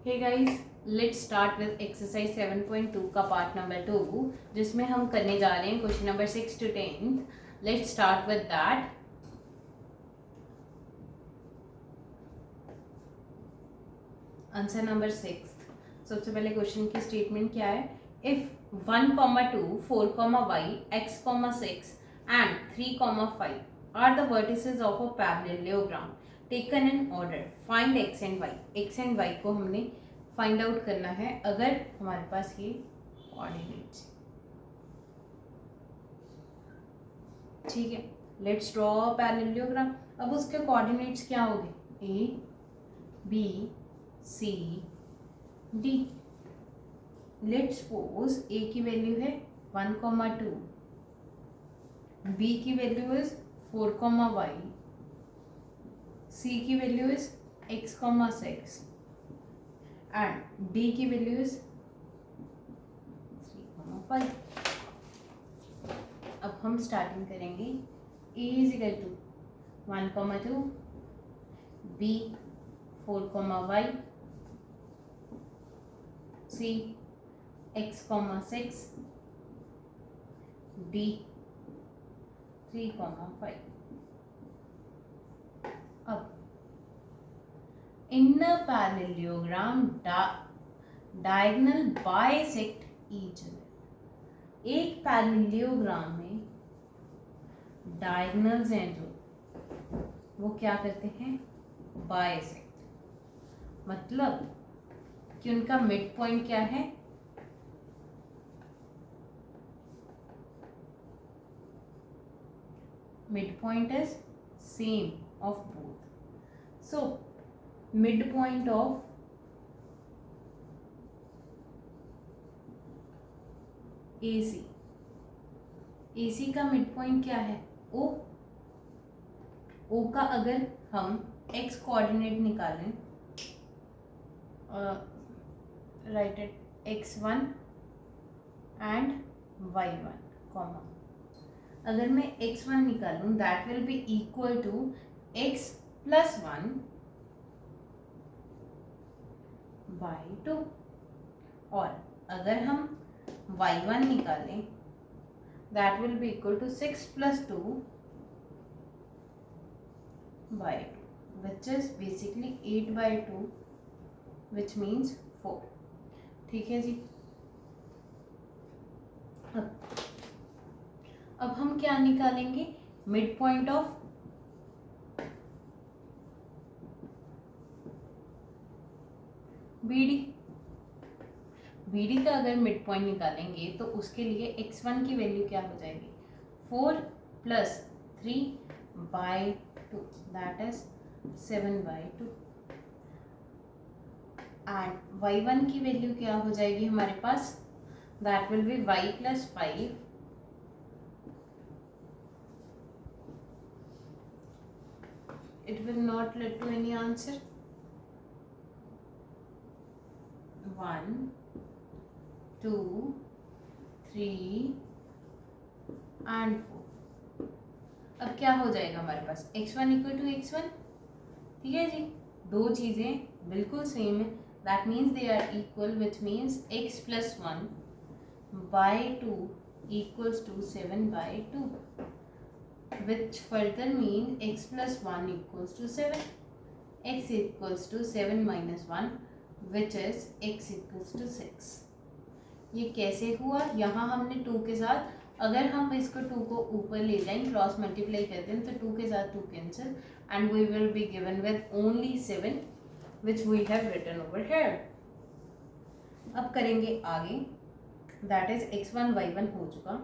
Hey guys, let's start with exercise 7.2 का part number 2, जिसमें हम करने जा रहे हैं question number 6 to 10। Let's start with that. Answer number 6। सबसे पहले क्वेश्चन की स्टेटमेंट क्या है? If 1, 2, 4, y, x, 6 and 3, 5 are the vertices of a parallelogram taken in order, find x and y। x and y को हमने find out करना है अगर हमारे पास ये कोऑर्डिनेट्स। ठीक है, लेट्स ड्रॉ अ पैरेललोग्राम। अब उसके कोऑर्डिनेट्स क्या होंगे? A, B, C, D. Let's suppose A की वैल्यू है 1, 2, बी की वैल्यू इज 4, y, सी की value is x, 6 and D की वैल्यू इज 3, 5। अब हम स्टार्टिंग करेंगे। A is equal to 1, 2, B 4, y, C x, 6, D 3, 5। अब in a parallelogram diagonal bisect each other। एक पैरेललोग्राम में डायगोनल्स हैं जो वो क्या करते हैं? बाइसेक्ट। मतलब कि उनका मिड पॉइंट क्या है? Mid point is same of both. So midpoint of AC। AC का मिड पॉइंट क्या है? O। O का अगर हम x कोऑर्डिनेट निकालें, right at x1 and y1 comma, अगर मैं x1 निकालूं that will be equal to x + 1 by 2। और अगर हम y1 निकालें that will be equal to 6 + 2 by 2 which is basically 8 by 2 which means 4। ठीक है जी। अब हम क्या निकालेंगे? Mid point of BD। BD का अगर मिड पॉइंट निकालेंगे तो उसके लिए x1 की वैल्यू क्या हो जाएगी? 4 + 3 by 2 that is 7 by 2। And y1 की वैल्यू क्या हो जाएगी हमारे पास? That will be y + 5 it will not lead to any answer। 1, 2, 3 and 4। अब क्या हो जाएगा हमारे पास? x1 = x1। ठीक है जी, दो चीज़ें बिल्कुल सेम है, that means they are equal, which means x + 1 by 2 = 7 by 2, which further means x + 1 = 7, x = 7 - 1 which is x = 6। ये कैसे हुआ? यहाँ हमने 2 के साथ, अगर हम इसको 2 को ऊपर ले जाएं, क्रॉस मल्टीप्लाई करते हैं तो 2 के साथ 2 cancel and we will be given with only 7 which we have written over here. अब करेंगे आगे, दैट इज x1 y1 हो चुका।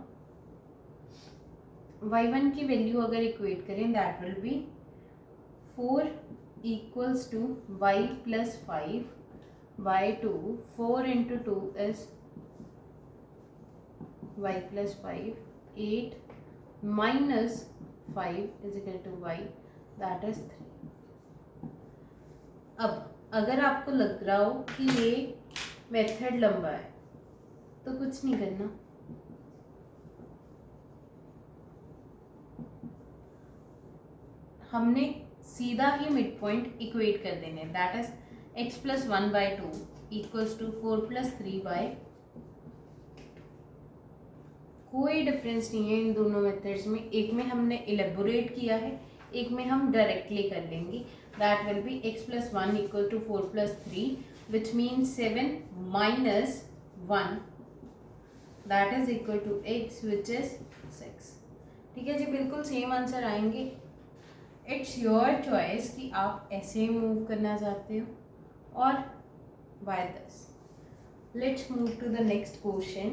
y1 की वैल्यू अगर इक्वेट करें that will B 4 = y + 5 by 2। 4 × 2 is y + 5, 8 - 5 is equal to y, that is 3। अब अगर आपको लग रहा हो कि ये मेथड लंबा है तो कुछ नहीं करना, हमने सीधा ही मिड पॉइंट इक्वेट कर देने, that is x plus 1/2 equals to 4 plus 3/, कोई डिफरेंस नहीं है इन दोनों मेथड्स में। एक में हमने इलेबोरेट किया है, एक में हम डायरेक्टली कर लेंगे। That will be x plus 1 equal to 4 plus 3 which means 7 minus 1 that is equal to x which is 6। ठीक है जी, बिल्कुल सेम आंसर आएंगे। इट्स योर चॉइस कि आप ऐसे मूव करना चाहते हो और by this. Let's move to the next question,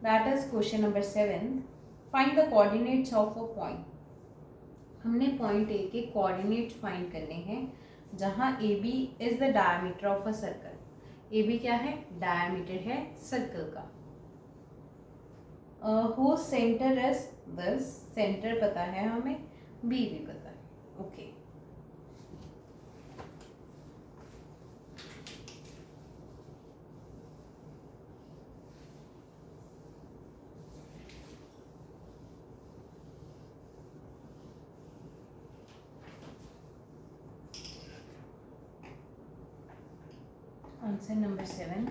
that is question number 7। Find the coordinates of a point. हमने पॉइंट ए के कोऑर्डिनेट्स फाइंड करने हैं जहां A B is the diameter of a circle. A B क्या है? Diameter है circle का। हो सेंटर इज दिस, सेंटर पता है हमें, बी भी पता है। Okay answer number 7।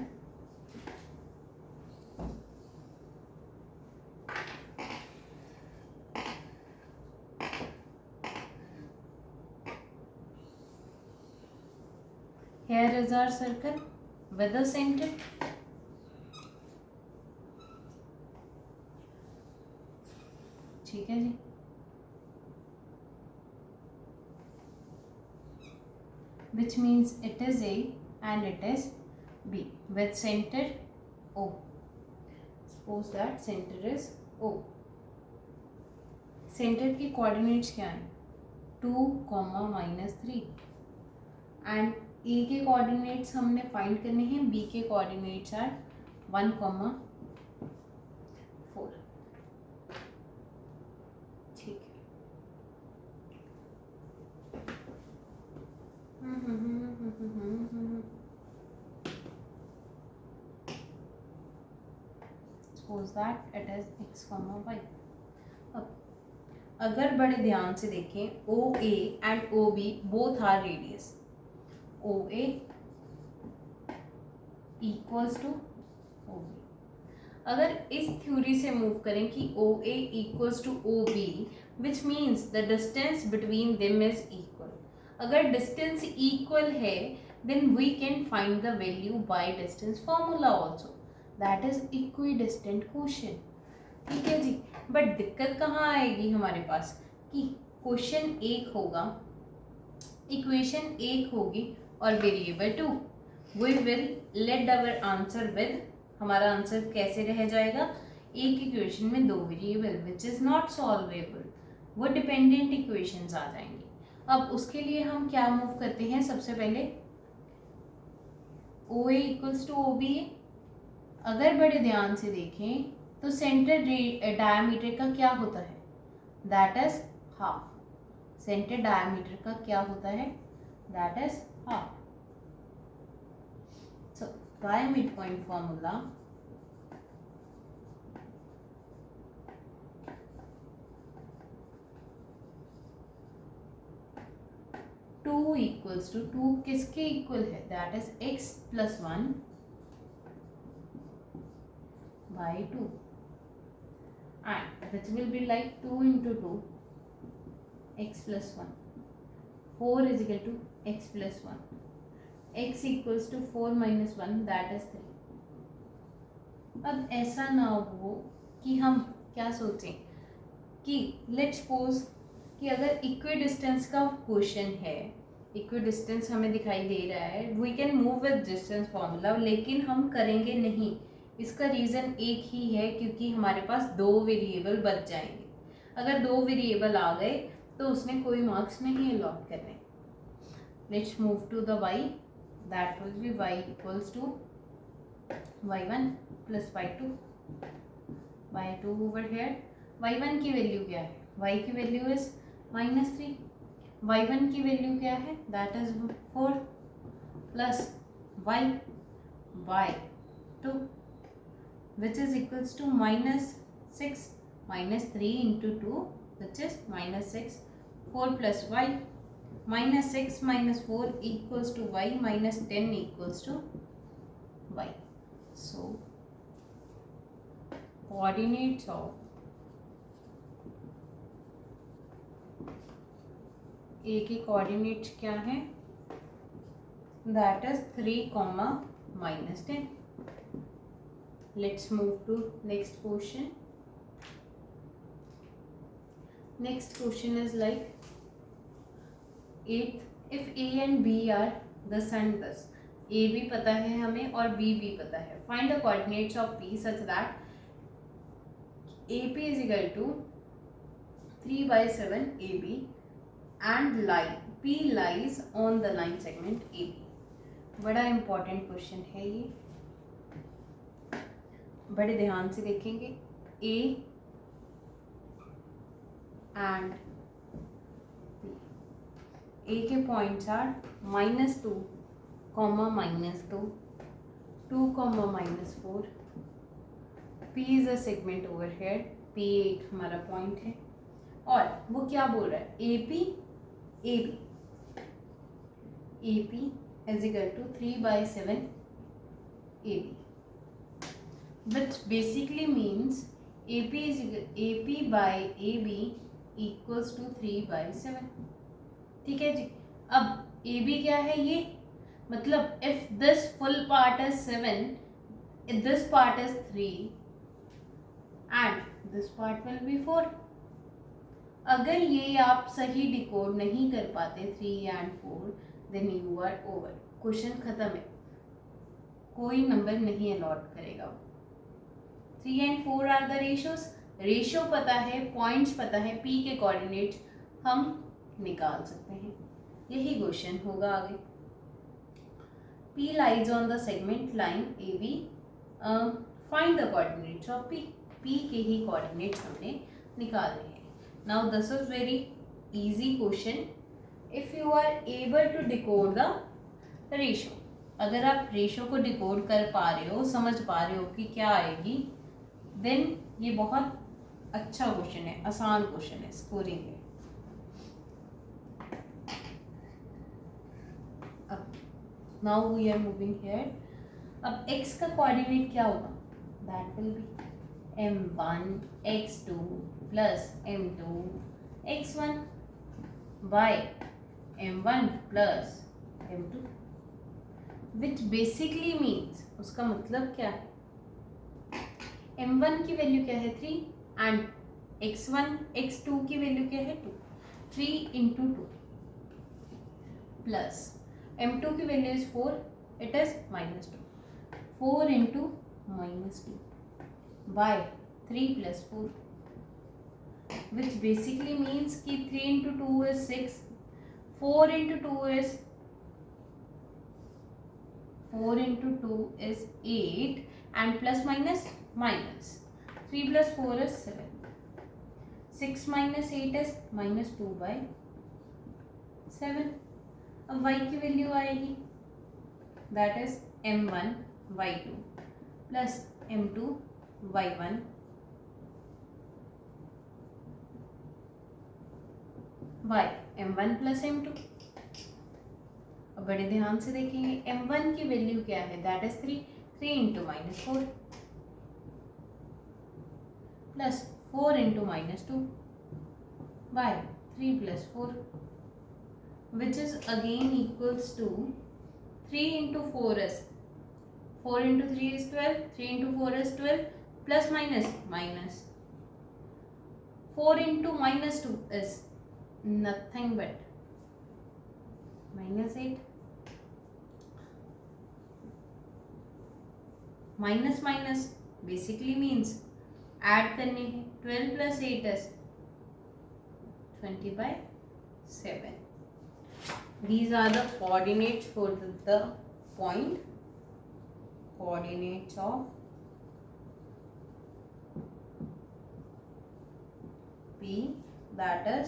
Here is our circle with a center. ठीक है जी, which means it is A and it is B with center O. Suppose that center is O. Centre की coordinates क्या हैं? 2, -3 एंड ए के coordinates हमने find करने हैं, B के कोऑर्डिनेट्स आर 1, 4। ठीक है। Suppose that it is x, y। अब अगर बड़े ध्यान से देखें, O A and O B both are radius. O A equals to O B. अगर इस थ्योरी से मूव करें कि O A equals to O B which means the distance between them is equal. अगर डिस्टेंस इक्वल है then we can find the value by distance formula also, that is equidistant question. ठीक है जी, but दिक्कत कहाँ आएगी हमारे पास कि question एक होगा, इक्वेशन एक होगी और variable 2। We will let our answer with, हमारा आंसर कैसे रह जाएगा? एक इक्वेशन में 2 variable which is not solvable, वो डिपेंडेंट इक्वेशंस आ जाएंगे। अब उसके लिए हम क्या मूव करते हैं? सबसे पहले ओ A equals to O B. अगर बड़े ध्यान से देखें तो सेंटर डायमीटर का क्या होता है? That is half. Centre diameter का क्या होता है? That is half. So by mid point formula, two equals to, 2 किसके इक्वल है? That is x plus 1 by 2 and which will be like 2 into 2 x plus 1, 4 is equal to x plus 1, x equals to 4 minus 1 that is 3। अब ऐसा ना हो कि हम क्या सोचें कि लेट्स सपोज कि अगर इक्विडिस्टेंस का क्वेश्चन है, इक्विडिस्टेंस हमें दिखाई दे रहा है, we can move with distance formula, लेकिन हम करेंगे नहीं। इसका रीज़न एक ही है क्योंकि हमारे पास 2 वेरिएबल बच जाएंगे। अगर 2 वेरिएबल आ गए तो उसने कोई मार्क्स नहीं अलॉट करने। Let's move to the y, that will be y equals to y1 plus y2, y2 over here. y1 की वैल्यू क्या है? y की वैल्यू इज -3, y1 की वैल्यू क्या है? That is 4 plus y2 which is equals to -6, -3 into 2 which is -6, 4 plus y -6 - 4 equals to y, -10 equals to y. So coordinates of a के coordinates क्या हैं? That is 3, -10. Let's move to next question. Next question is like 8. If A and B are thus and thus, A भी पता है हमें और B भी पता है. Find the coordinates of P such that AP is equal to 3/7 AB and line P lies on the line segment AB. बड़ा important question है ये, बड़े ध्यान से देखेंगे. A and B. A के points are -2, -2, 2, -4. P is a segment over here. P8 हमारा point है और वो क्या बोल रहा है? AP is equal to 3/7 AB, which basically means AP by AB equals to 3/7. ठीक है जी. अब AB क्या है? ये मतलब if this full part is 7, if this part is 3 and this part will be 4. अगर ये आप सही डिकोड नहीं कर पाते 3 and 4, then you are over. Question खत्म है, कोई नंबर नहीं अलॉट करेगा. 3 and 4 are the ratios. Ratio पता है, पॉइंट्स पता है, पी के कोऑर्डिनेट्स हम निकाल सकते हैं. यही क्वेश्चन होगा आगे. P lies on the segment line A B. Find the coordinates of P. P के ही कोऑर्डिनेट्स हमने निकालने हैं. Now this is very easy question if you are able to decode the ratio. अगर आप रेशियो को डिकोड कर पा रहे हो, समझ पा रहे हो कि क्या आएगी, देन ये बहुत अच्छा क्वेश्चन है, आसान क्वेश्चन है, स्कोरिंग है. अब now we are moving here. अब x का कोऑर्डिनेट क्या होगा? That will be m1 x2 plus m2 x1 by m1 plus m2, which basically means, उसका मतलब क्या है? m1 की वैल्यू क्या है? 3 एंड x1 x2 की वैल्यू क्या है? 2. 3 into 2 प्लस m2 की value is 4, it is -2. 4 into -2 by 3 plus 4, which basically means कि 3 into 2 is 6, 4 into 2 is 8 and plus minus minus. 3 plus 4 is 7. 6 minus 8 is -2 by 7. अब y की value आएगी, that is m1 y2 plus m2 y1 by m1 plus m2. अब बड़े ध्यान से देखेंगे, m1 की वैल्यू क्या है? That is 3. 3 into -4 plus 4 into -2 by 3 plus 4, which is again equals to 3 into 4 is 4 into 3 is 12, 3 into 4 is 12 plus minus minus. 4 into -2 is nothing but -8. Minus minus basically means add करने हैं. 12 plus 8 is 20/7. These are the coordinates for the point. Coordinates of P, that is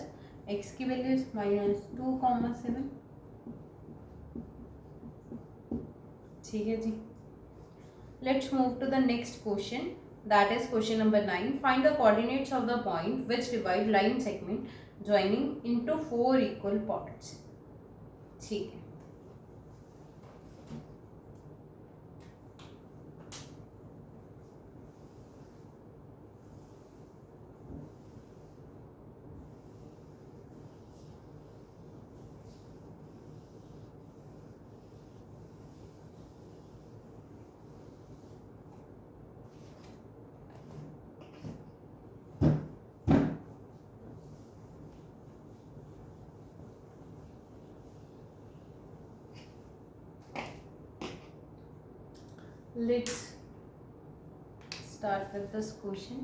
x की value is -2, 7. ठीक है जी. Let's move to the next question, that is question number 9. Find the coordinates of the point which divide line segment joining into 4 equal parts. ठीक है, let's start with this question.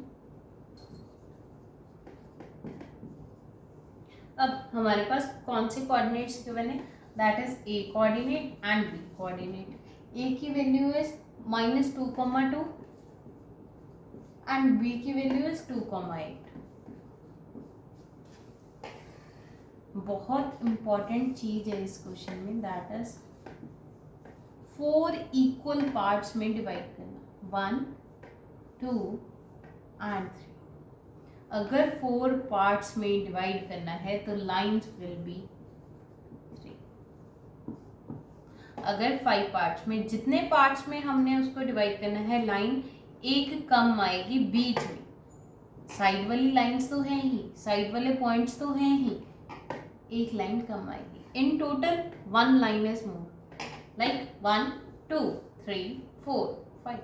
अब हमारे पास कौन से coordinates given है, that is A coordinate and B coordinate. A की value is -2,2 and B की वैल्यू इज 2,8। बहुत इंपॉर्टेंट चीज है इस क्वेश्चन में, दैट इज 4 इक्वल पार्ट्स में डिवाइड करना, 1, 2 एंड 3। अगर 4 पार्ट्स में डिवाइड करना है तो लाइन्स विल बी 3। अगर 5 पार्ट्स में, जितने पार्ट्स में हमने उसको डिवाइड करना है, लाइन एक कम आएगी बीच में। साइड वाली लाइन्स तो हैं ही, साइड वाले पॉइंट्स तो हैं ही, एक लाइन कम आएगी। In total 1 line is more, like 1, 2, 3, 4, 5।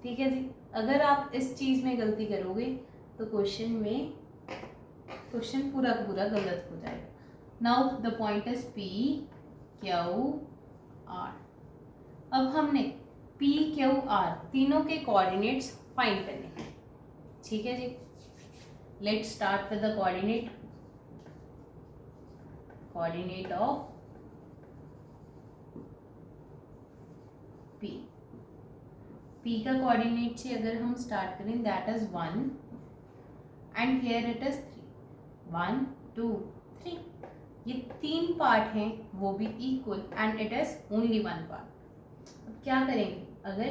ठीक है जी। अगर आप इस चीज़ में गलती करोगे तो क्वेश्चन पूरा का पूरा गलत हो जाएगा। Now the point is P, Q, R। अब हमने P, Q, R तीनों के कोऑर्डिनेट्स फाइंड करने हैं। ठीक है जी। Let's start with the coordinate of P। P का कोऑर्डिनेट से अगर हम स्टार्ट करें, that is 1 and here it is 3। 1, 2, 3। ये 3 पार्ट हैं, वो भी equal and it is only 1 part. अब क्या करेंगे, अगर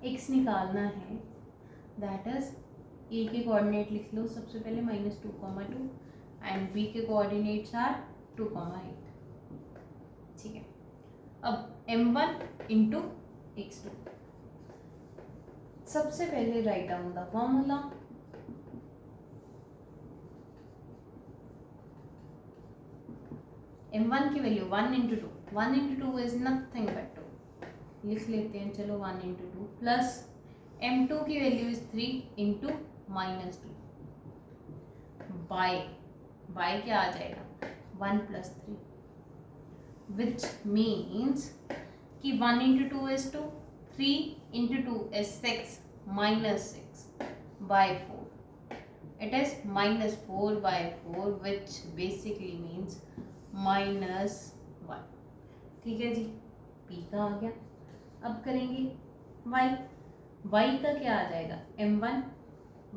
x निकालना है, दैट इज a के कोऑर्डिनेट लिख लो सबसे पहले -2,2 एंड b के कोऑर्डिनेट्स आर 2,8। ठीक है। अब m1 इंटू x2, सबसे पहले write down the formula. m1 की value 1 into 2, 1 into 2 is nothing but 2, लिख लेते हैं चलो 1 इंटू 2, प्लस m2 की वैल्यू इज 3 इंटू -2 बाय क्या आ जाएगा 1 + 3, विच मीन्स कि 1 into 2 is 2, 3 into 2 is 6 -6 by 4, it is -4 by 4, which basically means -1। ठीक है जी, P का आ गया। अब करेंगे y का क्या आ जाएगा, m1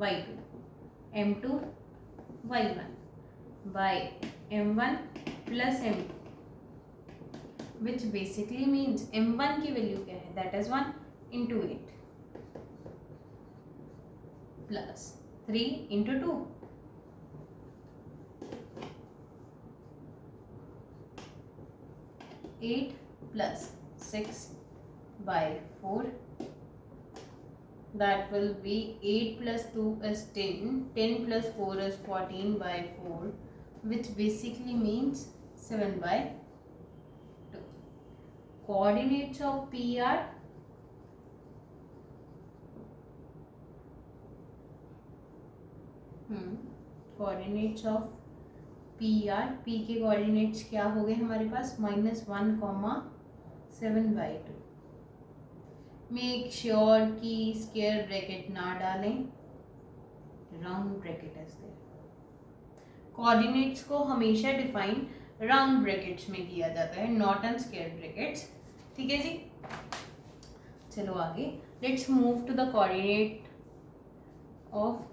y2 m2 y1 by m1 plus m2, which basically means m1 की वैल्यू क्या है, that is 1 into 8 plus 3 into 2 8 plus 6 by 4, that will be 8 plus 2 is 10, 10 plus 4 is 14 by 4, which basically means 7 by 2. Coordinates of P are coordinates of P are, P के coordinates क्या हो गए हमारे पास, -1, 7/2। Make sure कि square bracket ना डालें, round bracket is there. Coordinates को हमेशा डिफाइन राउंड ब्रैकेट्स में किया जाता है, नॉट इन स्क्वायर ब्रैकेट्स। ठीक है जी। चलो आगे, let's move to the coordinate of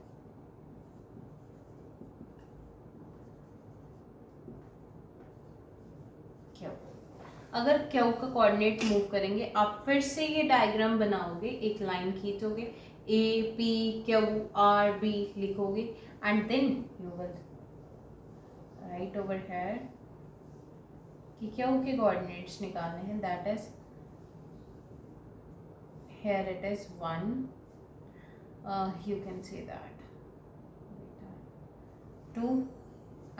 अगर क्यू का कोऑर्डिनेट मूव करेंगे, आप फिर से ये डायग्राम बनाओगे, एक लाइन खींचोगे, A P Q R B लिखोगे and then you will write over here कि क्यू के कोऑर्डिनेट्स निकालने हैं, that is here it is 1, you can say that 2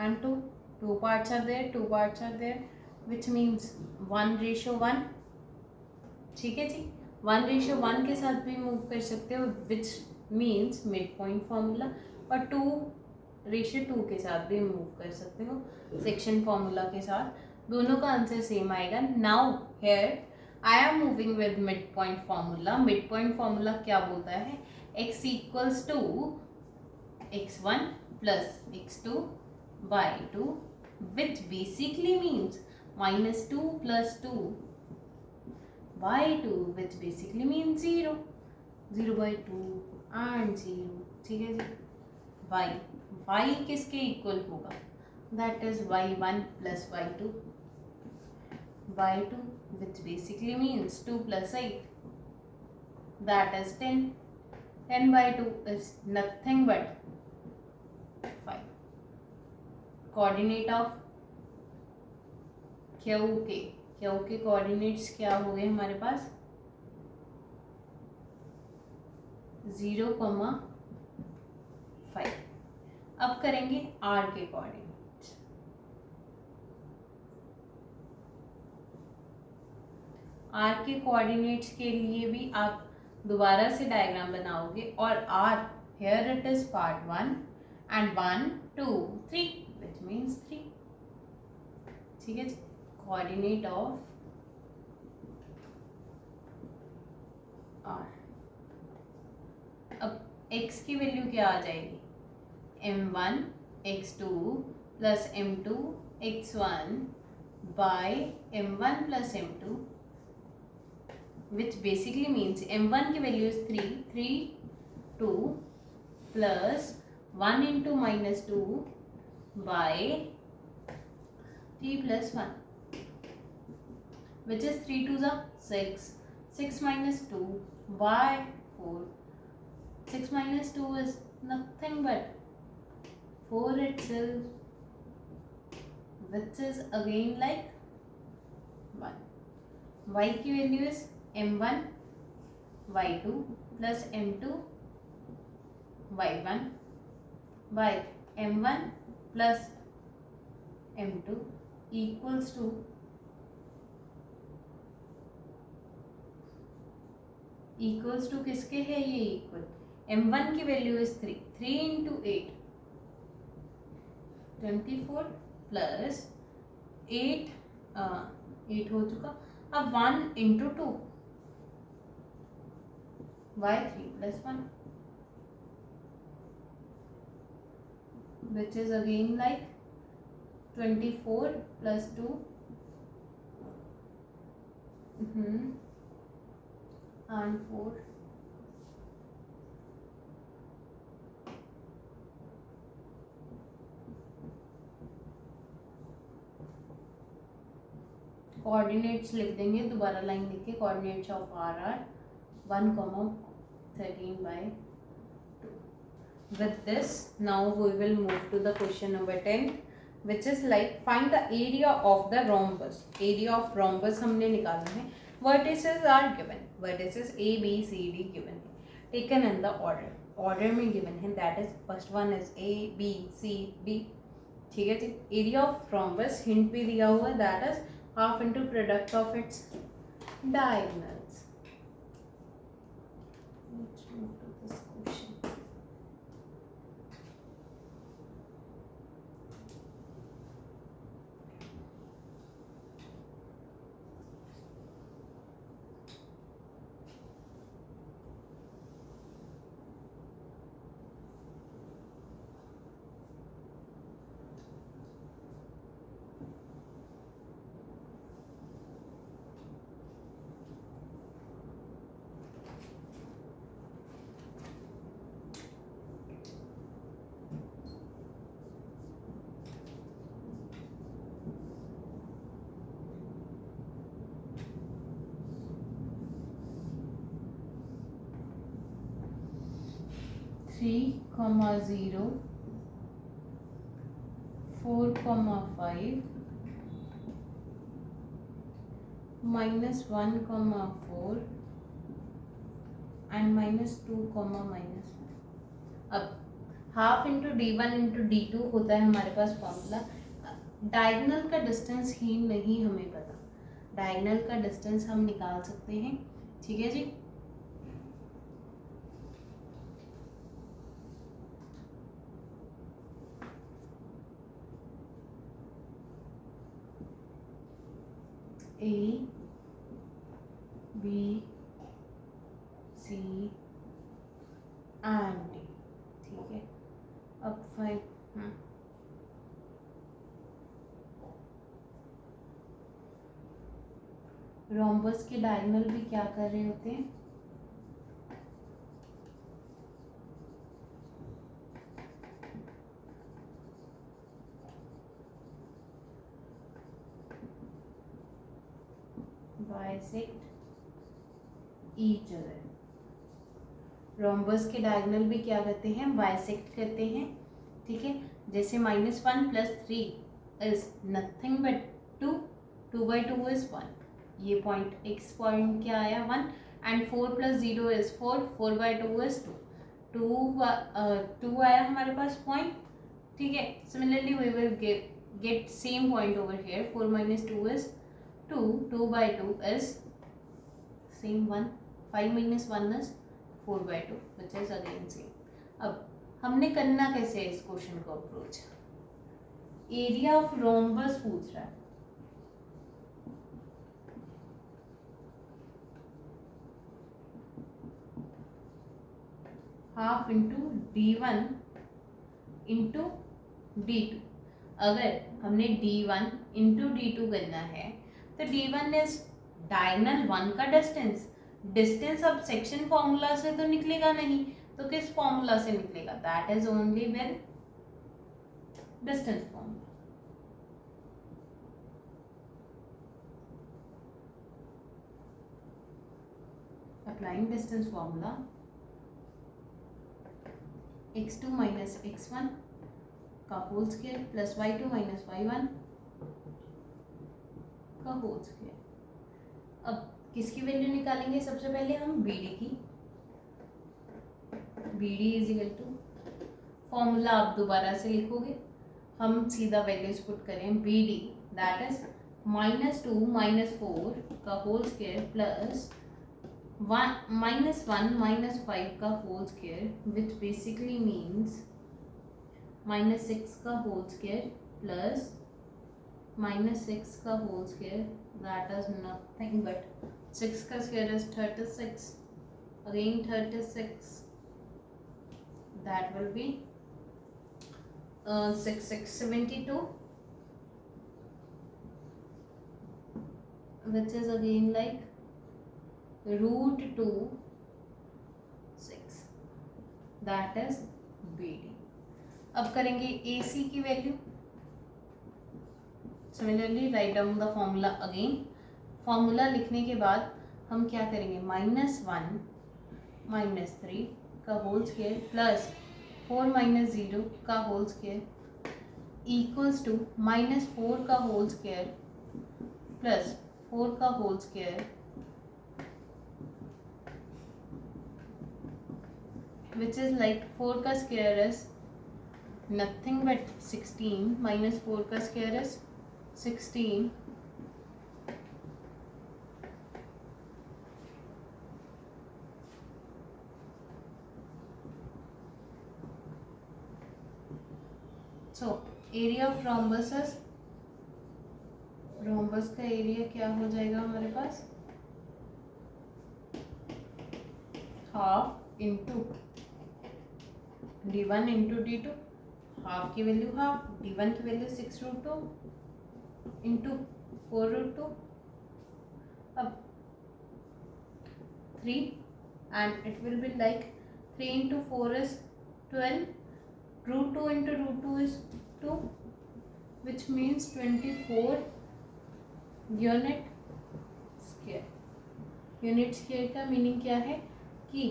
and 2 parts are there, which means 1:1, ठीक है जी। 1:1 के साथ भी मूव कर सकते हो, which means mid point formula, और 2:2 के साथ भी मूव कर सकते हो सेक्शन फॉर्मूला के साथ, दोनों का आंसर सेम आएगा। Now here I am moving with mid point formula. Mid point formula क्या बोलता है, x equals to x1 plus x2 y2, which basically means -2 + 2 y2, which basically means 0, 0/2 and 0, ठीक है जी। y किसके इक्वल होगा, that is y1 plus y2, which basically means 2 + 8, that is 10. 10/2 is nothing but 5. Coordinate of Q के coordinates क्या हो गए हमारे पास, 0,5। अब करेंगे R के कोऑर्डिनेट। आर के कोऑर्डिनेट्स के लिए भी आप दोबारा से डायग्राम बनाओगे, और R here it is part 1 and 1 2 3 which means 3, ठीक है। कोऑर्डिनेट ऑफ आर, अब x की वैल्यू क्या आ जाएगी, m1 x2 plus m2 x1 by m1 plus m2, which basically means m1 की value is 3 2 plus 1 into -2 by 3 + 1, which is 3 2s are 6, 6 - 2 by 4, 6 - 2 is nothing but 4 itself, which is again like 1. y की value is m1 y2 plus m2 y1 by m1 plus m2 equals to किसके है ये equal, m1 की value is 3 × 8 24 plus 8 हो चुका, अब 1 × 2 by 3 + 1, which is again like 24 + 2 and 4, coordinates लिख देंगे, दोबारा लाइन लिख के, coordinates of R R 1,13/2. With this, now we will move to the question number 10, which is like find the area of the rhombus. Area of rhombus हमने निकालना है। Vertices are given. Vertices A, B, C, D given है, taken in the order. Order में given है, that is first one is A, B, C, D. ठीक है जी। Area of rhombus hint भी दिया हुआ है, that is half into product of its diagonals. Let's move to this question. Three, 0, 4, 5, -1, 4 and -2, -1। अब half into D1 into D2 होता है हमारे पास फॉर्मूला। डायगोनल का डिस्टेंस ही नहीं हमें पता, डायगोनल का डिस्टेंस हम निकाल सकते हैं। ठीक है जी। A B C and D। ठीक है। अब 5 रोम्बस के डायगोनल भी क्या कर रहे होते हैं, बाइसेक्ट ईच अदर। रोम्बस के डायगोनल भी क्या करते हैं, बाइसेक्ट करते हैं। ठीक है। जैसे -1 + 3 इज नथिंग बट 2, 2/2 इज 1। ये पॉइंट x पॉइंट क्या आया 1, एंड 4 + 0 इज 4, 4/2 इज 2, 2 आया हमारे पास पॉइंट। ठीक है। Similarly we will get same point over here, 4 - 2 is 2, 2/2 is same 1, 5 - 1 is 4/2 which is again same. अब हमने करना कैसे है इस क्वेश्चन को अप्रोच, एरिया ऑफ रोम्बस पूछ रहा है। Half into D1 into D2। अगर हमने D1 इंटू D2 करना है तो D1 इज डायगोनल 1 का डिस्टेंस। डिस्टेंस अब सेक्शन फॉर्मूला से तो निकलेगा नहीं, तो किस फॉर्मूला से निकलेगा, that is only with distance formula. Applying distance formula, x2 - x1 का whole square plus y2 - y1 का होल स्क्वायर। अब किसकी वैल्यू निकालेंगे, सबसे पहले हम BD की। BD is equal to, formula आप दोबारा से लिखोगे, हम सीधा वैल्यूज पुट करें। BD दैट इज -2 - 4 का होल स्क्वायर प्लस -1 - 5 का whole square, which basically means -6 का होल स्क्वायर प्लस -6 का whole square, that is nothing but 6 का square is 36, again 36, that will be 6 6 72, which is again like √2 6, that is BD। अब करेंगे AC की value. Similarly write down the formula again. Formula लिखने के बाद हम क्या करेंगे, -1 - 3 का होल स्क्वायर प्लस 4 - 0 का होल स्क्वायर इक्वल्स टू -4 का होल स्क्वायर प्लस 4 का whole square, which is like 4 का स्क्वायर is nothing but 16 minus 4 का स्क्वायर is 16, so area of rhombus is, rhombus का एरिया क्या हो जाएगा हमारे पास, half into D1 into D2। Half की वैल्यू हाफ, D1 की वैल्यू 6√2 इंटू 4√2। अब 3 and it will be like 3 into 4 is 12, √2 into √2 is 2, which means 24 unit square. Unit square का मीनिंग क्या है कि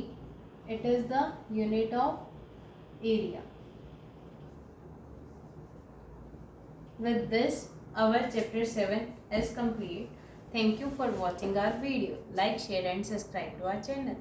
it is the unit of area। With this our chapter 7 is complete। Thank you for watching our video. Like, share and subscribe to our channel.